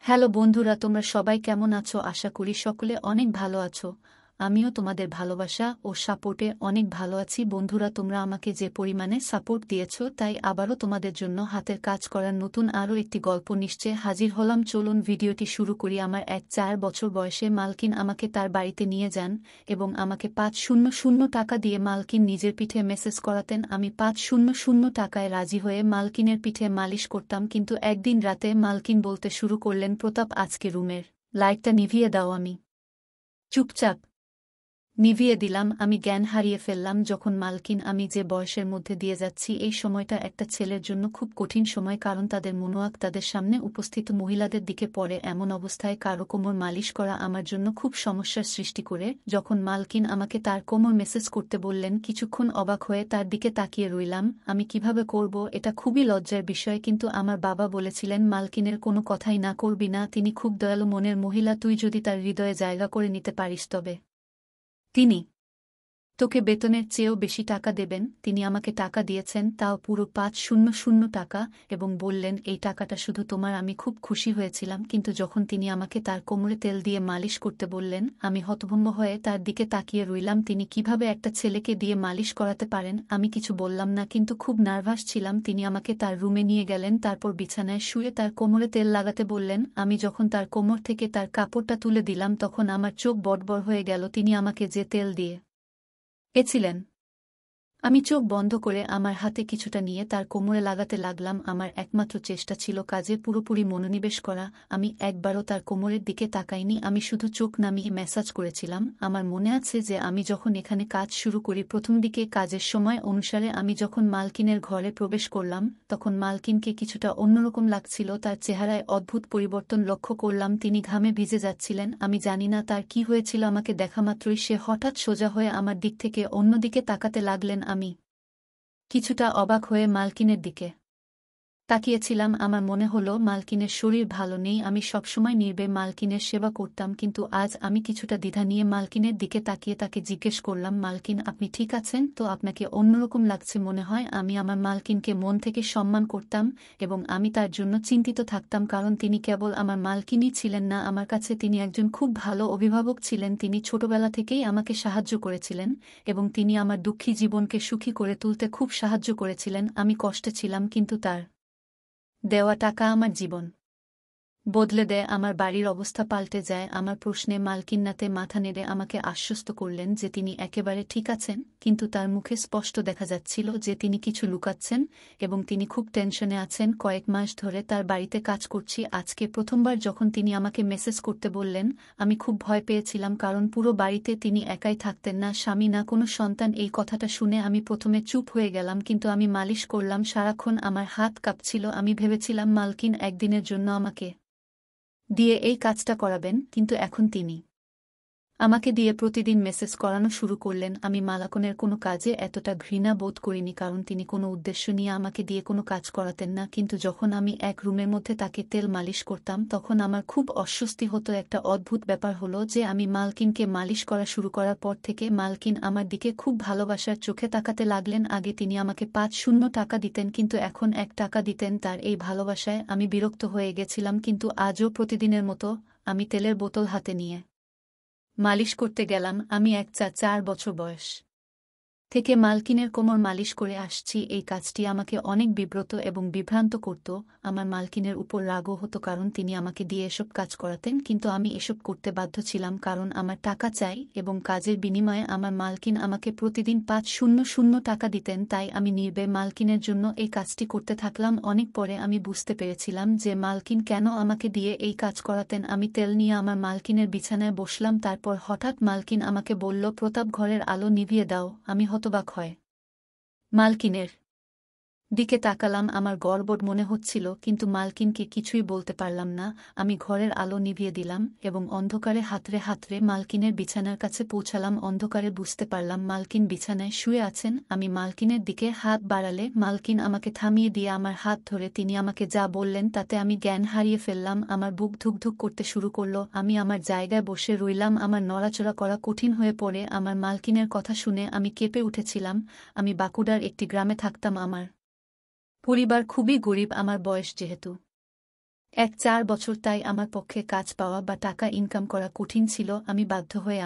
Hello বন্ধুরা, তোমরা সবাই কেমন আছো? আশা করি সকলে অনেক ভালো আছো। আমিও তোমাদের ভালোবাসা ও সাপোর্টে অনেক ভালো আছি। বন্ধুরা, তোমরা আমাকে যে পরিমাণে সাপোর্ট দিয়েছো, তাই আবারও তোমাদের জন্য হাতের কাজ করার নতুন আরও একটি গল্প নিশ্চয় হাজির হলাম। চলুন ভিডিওটি শুরু করি। আমার 4 বছর বয়সে মালকিন আমাকে তার বাড়িতে নিয়ে যান এবং আমাকে 500 টাকা দিয়ে মালকিন নিজের পিঠে মেসেজ করাতেন। আমি 500 টাকায় রাজি হয়ে মালকিনের পিঠে মালিশ করতাম। কিন্তু একদিন রাতে মালকিন বলতে শুরু করলেন, প্রতাপ, আজকে রুমের লাইটটা নিভিয়ে দাও। আমি চুপচাপ নিভিয়ে দিলাম। আমি জ্ঞান হারিয়ে ফেললাম। যখন মালকিন, আমি যে বয়সের মধ্যে দিয়ে যাচ্ছি, এই সময়টা একটা ছেলের জন্য খুব কঠিন সময়, কারণ তাদের মনোয়াক তাদের সামনে উপস্থিত মহিলাদের দিকে পড়ে। এমন অবস্থায় কারো কোমর মালিশ করা আমার জন্য খুব সমস্যার সৃষ্টি করে। যখন মালকিন আমাকে তার কোমর মেসেজ করতে বললেন, কিছুক্ষণ অবাক হয়ে তার দিকে তাকিয়ে রইলাম। আমি কিভাবে করব, এটা খুবই লজ্জার বিষয়। কিন্তু আমার বাবা বলেছিলেন, মালকিনের কোনো কথাই না করবি না, তিনি খুব দয়ালু মনের মহিলা, তুই যদি তার হৃদয়ে জায়গা করে নিতে পারিস তবে তিনি তোকে বেতনের চেয়েও বেশি টাকা দেবেন। তিনি আমাকে টাকা দিয়েছেন, তাও পুরো 500 টাকা, এবং বললেন, এই টাকাটা শুধু তোমার। আমি খুব খুশি হয়েছিলাম। কিন্তু যখন তিনি আমাকে তার কোমরে তেল দিয়ে মালিশ করতে বললেন, আমি হতভম্ব হয়ে তার দিকে তাকিয়ে রইলাম। তিনি কিভাবে একটা ছেলেকে দিয়ে মালিশ করাতে পারেন? আমি কিছু বললাম না, কিন্তু খুব নার্ভাস ছিলাম। তিনি আমাকে তার রুমে নিয়ে গেলেন, তারপর বিছানায় শুয়ে তার কোমরে তেল লাগাতে বললেন। আমি যখন তার কোমর থেকে তার কাপড়টা তুলে দিলাম, তখন আমার চোখ বড়বড় হয়ে গেল। তিনি আমাকে যে তেল দিয়ে এছিলেন, আমি চোখ বন্ধ করে আমার হাতে কিছুটা নিয়ে তার কোমরে লাগাতে লাগলাম। আমার একমাত্র চেষ্টা ছিল কাজে পুরোপুরি মনোনিবেশ করা। আমি একবারও তার কোমরের দিকে তাকাইনি, আমি শুধু চোখ নামিয়ে ম্যাসাজ করেছিলাম। আমার মনে আছে যে আমি যখন এখানে কাজ শুরু করি, প্রথম দিকে কাজের সময় অনুসারে আমি যখন মালকিনের ঘরে প্রবেশ করলাম, তখন মালকিনকে কিছুটা অন্যরকম লাগছিল। তার চেহারায় অদ্ভুত পরিবর্তন লক্ষ্য করলাম। তিনি ঘামে ভিজে যাচ্ছিলেন। আমি জানি না তার কি হয়েছিল, আমাকে দেখামাত্রই সে হঠাৎ সোজা হয়ে আমার দিক থেকে অন্যদিকে তাকাতে লাগলেন। আমি কিছুটা অবাক হয়ে মালকিনের দিকে তাকিয়েছিলাম। আমার মনে হলো মালকিনের শরীর ভালো নেই। আমি সবসময় নির্বে মালকিনের সেবা করতাম, কিন্তু আজ আমি কিছুটা দ্বিধা নিয়ে মালকিনের দিকে তাকিয়ে তাকে জিজ্ঞেস করলাম, মালকিন, আপনি ঠিক আছেন তো? আপনাকে অন্যরকম লাগছে মনে হয়। আমি আমার মালকিনকে মন থেকে সম্মান করতাম এবং আমি তার জন্য চিন্তিত থাকতাম, কারণ তিনি কেবল আমার মালকিনই ছিলেন না, আমার কাছে তিনি একজন খুব ভালো অভিভাবক ছিলেন। তিনি ছোটবেলা থেকেই আমাকে সাহায্য করেছিলেন এবং তিনি আমার দুঃখী জীবনকে সুখী করে তুলতে খুব সাহায্য করেছিলেন। আমি কষ্টে ছিলাম, কিন্তু তার দেওয়া টাকা আমার জীবন বদলে দেয়। আমার বাড়ির অবস্থা পাল্টে যায়। আমার প্রশ্নে মালকিন্নাতে মাথা নেড়ে আমাকে আশ্বস্ত করলেন যে তিনি একেবারে ঠিক আছেন, কিন্তু তার মুখে স্পষ্ট দেখা যাচ্ছিল যে তিনি কিছু লুকাচ্ছেন এবং তিনি খুব টেনশনে আছেন। কয়েক মাস ধরে তার বাড়িতে কাজ করছি। আজকে প্রথমবার যখন তিনি আমাকে মেসেজ করতে বললেন, আমি খুব ভয় পেয়েছিলাম, কারণ পুরো বাড়িতে তিনি একাই থাকতেন, না স্বামী না কোনো সন্তান। এই কথাটা শুনে আমি প্রথমে চুপ হয়ে গেলাম, কিন্তু আমি মালিশ করলাম সারাক্ষণ। আমার হাত কাঁপছিল। আমি ভেবেছিলাম মালকিন একদিনের জন্য আমাকে দিয়ে এই কাজটা করাবেন, কিন্তু এখন তিনি আমাকে দিয়ে প্রতিদিন মেসেজ করানো শুরু করলেন। আমি মালাকনের কোনো কাজে এতটা ঘৃণা বোধ করিনি, কারণ তিনি কোনো উদ্দেশ্য নিয়ে আমাকে দিয়ে কোনো কাজ করাতেন না। কিন্তু যখন আমি এক রুমের মধ্যে তাকে তেল মালিশ করতাম, তখন আমার খুব অস্বস্তি হতো। একটা অদ্ভুত ব্যাপার হলো যে আমি মালকিনকে মালিশ করা শুরু করার পর থেকে মালকিন আমার দিকে খুব ভালোবাসার চোখে তাকাতে লাগলেন। আগে তিনি আমাকে 500 টাকা দিতেন, কিন্তু এখন 1 টাকা দিতেন। তার এই ভালোবাসায় আমি বিরক্ত হয়ে গেছিলাম। কিন্তু আজও প্রতিদিনের মতো আমি তেলের বোতল হাতে নিয়ে মালিশ করতে গেলাম। আমি 4 বছর বয়স থেকে মালকিনের কোমর মালিশ করে আসছি। এই কাজটি আমাকে অনেক বিব্রত এবং বিভ্রান্ত করত। আমার মালকিনের উপর রাগও হতো, কারণ তিনি আমাকে দিয়ে এসব কাজ করাতেন, কিন্তু আমি এসব করতে বাধ্য ছিলাম, কারণ আমার টাকা চাই এবং কাজের বিনিময়ে আমার মালকিন আমাকে প্রতিদিন 500 টাকা দিতেন। তাই আমি নির্বে মালকিনের জন্য এই কাজটি করতে থাকলাম। অনেক পরে আমি বুঝতে পেরেছিলাম যে মালকিন কেন আমাকে দিয়ে এই কাজ করাতেন। আমি তেল নিয়ে আমার মালকিনের বিছানায় বসলাম। তারপর হঠাৎ মালকিন আমাকে বলল, প্রতাপ, ঘরের আলো নিভিয়ে দাও। আমি হতবাক হয় মালকিনের দিকে তাকালাম। আমার গড়বড় মনে হচ্ছিল, কিন্তু মালকিনকে কিছুই বলতে পারলাম না। আমি ঘরের আলো নিভিয়ে দিলাম এবং অন্ধকারে হাতড়ে হাতড়ে মালকিনের বিছানার কাছে পৌঁছালাম। অন্ধকারে বুঝতে পারলাম মালকিন বিছানায় শুয়ে আছেন। আমি মালকিনের দিকে হাত বাড়ালে মালকিন আমাকে থামিয়ে দিয়ে আমার হাত ধরে তিনি আমাকে যা বললেন তাতে আমি জ্ঞান হারিয়ে ফেললাম। আমার বুক ধুকধুক করতে শুরু করল। আমি আমার জায়গায় বসে রইলাম। আমার নড়াচড়া করা কঠিন হয়ে পড়ে। আমার মালকিনের কথা শুনে আমি কেঁপে উঠেছিলাম। আমি বাঁকুড়ার একটি গ্রামে থাকতাম। আমার পরিবার খুবই গরিব। আমার বয়স যেহেতু 4 বছর তাই আমার পক্ষে কাজ পাওয়া বা টাকা ইনকাম করা কঠিন ছিল। আমি বাধ্য হয়ে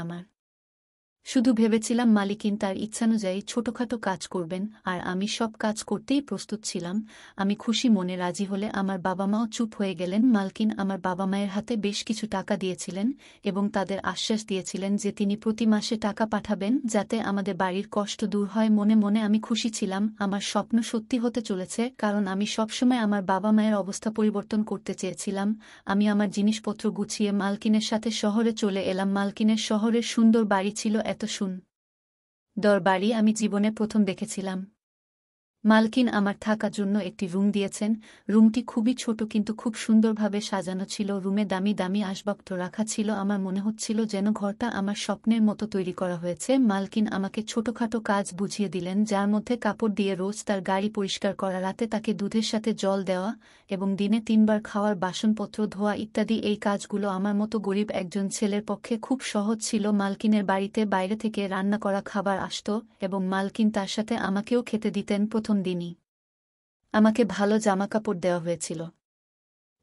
শুধু ভেবেছিলাম মালিকিন তার ইচ্ছানুযায়ী ছোটখাটো কাজ করবেন, আর আমি সব কাজ করতেই প্রস্তুত ছিলাম। আমি খুশি মনে রাজি হলে আমার বাবা মাও চুপ হয়ে গেলেন। মালকিন আমার বাবা মায়ের হাতে বেশ কিছু টাকা দিয়েছিলেন এবং তাদের আশ্বাস দিয়েছিলেন যে তিনি প্রতি মাসে টাকা পাঠাবেন যাতে আমাদের বাড়ির কষ্ট দূর হয়। মনে মনে আমি খুশি ছিলাম, আমার স্বপ্ন সত্যি হতে চলেছে, কারণ আমি সবসময় আমার বাবা মায়ের অবস্থা পরিবর্তন করতে চেয়েছিলাম। আমি আমার জিনিসপত্র গুছিয়ে মালকিনের সাথে শহরে চলে এলাম। মালকিনের শহরের সুন্দর বাড়ি ছিল, এত সুন্দর বাড়ি আমি জীবনে প্রথম দেখেছিলাম। মালকিন আমার থাকার জন্য একটি রুম দিয়েছেন। রুমটি খুবই ছোট কিন্তু খুব সুন্দরভাবে সাজানো ছিল। রুমে দামি দামি আসবাবপত্র রাখা ছিল। আমার মনে হচ্ছিল যেন ঘরটা আমার স্বপ্নের মতো তৈরি করা হয়েছে। মালকিন আমাকে ছোটখাটো কাজ বুঝিয়ে দিলেন, যার মধ্যে কাপড় দিয়ে রোজ তার গাড়ি পরিষ্কার করা, রাতে তাকে দুধের সাথে জল দেওয়া এবং দিনে 3 বার খাওয়ার বাসনপত্র ধোয়া ইত্যাদি। এই কাজগুলো আমার মতো গরিব একজন ছেলের পক্ষে খুব সহজ ছিল। মালকিনের বাড়িতে বাইরে থেকে রান্না করা খাবার আসত এবং মালকিন তার সাথে আমাকেও খেতে দিতেন। প্রথম দিনই আমাকে ভালো জামাকাপড় দেওয়া হয়েছিল,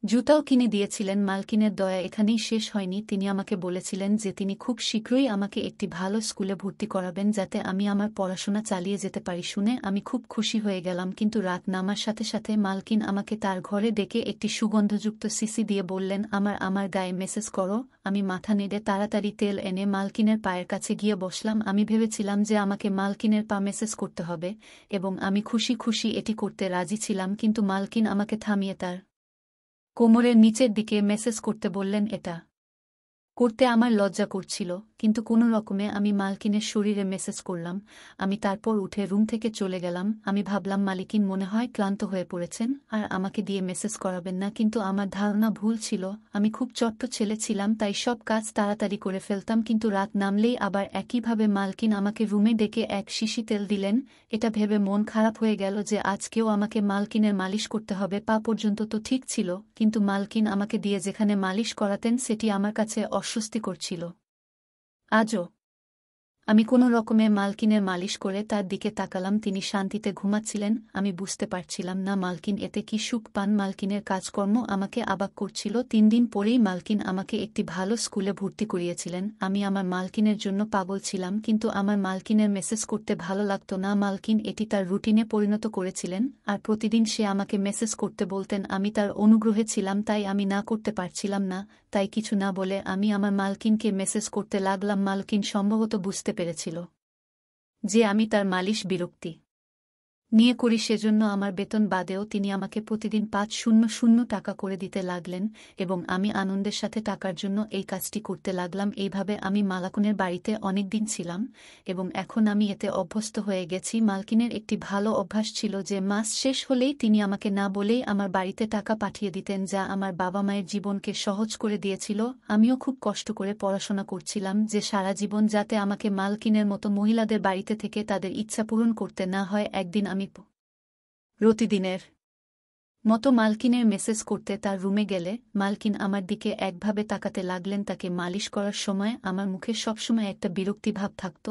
জুতাও কিনে দিয়েছিলেন। মালকিনের দয়া এখানেই শেষ হয়নি। তিনি আমাকে বলেছিলেন যে তিনি খুব শীঘ্রই আমাকে একটি ভালো স্কুলে ভর্তি করাবেন যাতে আমি আমার পড়াশোনা চালিয়ে যেতে পারি। শুনে আমি খুব খুশি হয়ে গেলাম, কিন্তু রাত নামার সাথে সাথে মালকিন আমাকে তার ঘরে ডেকে একটি সুগন্ধযুক্ত সিসি দিয়ে বললেন, আমার গায়ে মেসেজ করো। আমি মাথা নেড়ে তাড়াতাড়ি তেল এনে মালকিনের পায়ের কাছে গিয়ে বসলাম। আমি ভেবেছিলাম যে আমাকে মালকিনের পা মেসেজ করতে হবে এবং আমি খুশি খুশি এটি করতে রাজি ছিলাম, কিন্তু মালকিন আমাকে থামিয়ে তার কোমরের নিচের দিকে মেসেজ করতে বললেন। এটা করতে আমার লজ্জা করছিল, কিন্তু কোনো রকমে আমি মালকিনের শরীরে মেসেজ করলাম। আমি তারপর উঠে রুম থেকে চলে গেলাম। আমি ভাবলাম মালকিন মনে হয় ক্লান্ত হয়ে পড়েছেন আর আমাকে দিয়ে মেসেজ করাবেন না, কিন্তু আমার ধারণা ভুল ছিল। আমি খুব চট্ট ছেলে ছিলাম, তাই সব কাজ তাড়াতাড়ি করে ফেলতাম, কিন্তু রাত নামলেই আবার একইভাবে মালকিন আমাকে রুমে ডেকে এক শিশি তেল দিলেন। এটা ভেবে মন খারাপ হয়ে গেল যে আজকেও আমাকে মালকিনের মালিশ করতে হবে। পা পর্যন্ত তো ঠিক ছিল, কিন্তু মালকিন আমাকে দিয়ে যেখানে মালিশ করাতেন সেটি আমার কাছে অস্বস্তিকর ছিল। আজও আমি কোনো রকমে মালকিনের মালিশ করে তার দিকে তাকালাম। তিনি শান্তিতে ঘুমাচ্ছিলেন। আমি বুঝতে পারছিলাম না মালকিন এতে কি সুখ পান। মালকিনের কাজকর্ম আমাকে অবাক করছিল। 3 দিন পরেই মালকিন আমাকে একটি ভালো স্কুলে ভর্তি করিয়েছিলেন। আমি আমার মালকিনের জন্য পাগল ছিলাম, কিন্তু আমার মালকিনের মেসেজ করতে ভালো লাগতো না। মালকিন এটি তার রুটিনে পরিণত করেছিলেন আর প্রতিদিন সে আমাকে মেসেজ করতে বলতেন। আমি তার অনুগ্রহে ছিলাম, তাই আমি না করতে পারছিলাম না। তাই কিছু না বলে আমি আমার মালকিনকে মেসেজ করতে লাগলাম। মালকিন সম্ভবত বুঝতে পেরেছিল যে আমি তার মালিশ বিরক্তি নিয়ে করি, সেজন্য আমার বেতন বাদেও তিনি আমাকে প্রতিদিন 500 টাকা করে দিতে লাগলেন এবং আমি আনন্দের সাথে টাকার জন্য এই কাজটি করতে লাগলাম। এইভাবে আমি মালাকুনের বাড়িতে অনেকদিন ছিলাম এবং এখন আমি এতে অভ্যস্ত হয়ে গেছি। মালকিনের একটি ভালো অভ্যাস ছিল যে মাস শেষ হলেই তিনি আমাকে না বলেই আমার বাড়িতে টাকা পাঠিয়ে দিতেন, যা আমার বাবা মায়ের জীবনকে সহজ করে দিয়েছিল। আমিও খুব কষ্ট করে পড়াশোনা করছিলাম যে সারা জীবন যাতে আমাকে মালকিনের মতো মহিলাদের বাড়িতে থেকে তাদের ইচ্ছা পূরণ করতে না হয়। একদিন আমি প্রতিদিনের মতো মালকিনের মেসেজ করতে তার রুমে গেলে মালকিন আমার দিকে একভাবে তাকাতে লাগলেন। তাকে মালিশ করার সময় আমার মুখে সবসময় একটা বিরক্তি ভাব থাকত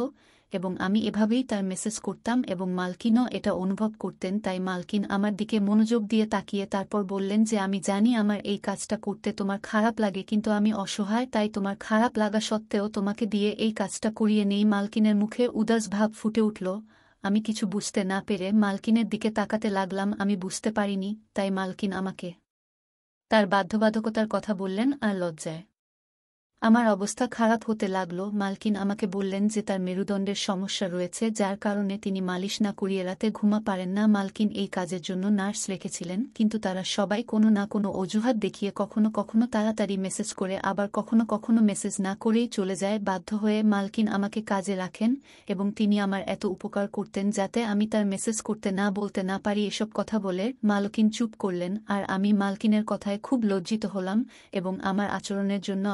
এবং আমি এভাবেই তার মেসেজ করতাম এবং মালকিনও এটা অনুভব করতেন। তাই মালকিন আমার দিকে মনোযোগ দিয়ে তাকিয়ে তারপর বললেন যে আমি জানি আমার এই কাজটা করতে তোমার খারাপ লাগে, কিন্তু আমি অসহায়, তাই তোমার খারাপ লাগা সত্ত্বেও তোমাকে দিয়ে এই কাজটা করিয়ে নেই। মালকিনের মুখে উদাস ভাব ফুটে উঠল। আমি কিছু বুঝতে না পেরে মালকিনের দিকে তাকাতে লাগলাম। আমি বুঝতে পারিনি, তাই মালকিন আমাকে তার বাধ্যবাধকতার কথা বললেন আর লজ্জায় আমার অবস্থা খারাপ হতে লাগল। মালকিন আমাকে বললেন যে তার মেরুদণ্ডের সমস্যা রয়েছে, যার কারণে তিনি মালিশ না করিয়ে রাতে ঘুমা পারেন না। মালকিন এই কাজের জন্য নার্স রেখেছিলেন, কিন্তু তারা সবাই কোনো না কোনো অজুহাত দেখিয়ে কখনো কখনো তাড়াতাড়ি মেসেজ করে আবার কখনো কখনো মেসেজ না করেই চলে যায়। বাধ্য হয়ে মালকিন আমাকে কাজে রাখেন এবং তিনি আমার এত উপকার করতেন যাতে আমি তার মেসেজ করতে না বলতে না পারি। এসব কথা বলে মালকিন চুপ করলেন আর আমি মালকিনের কথায় খুব লজ্জিত হলাম এবং আমার আচরণের জন্য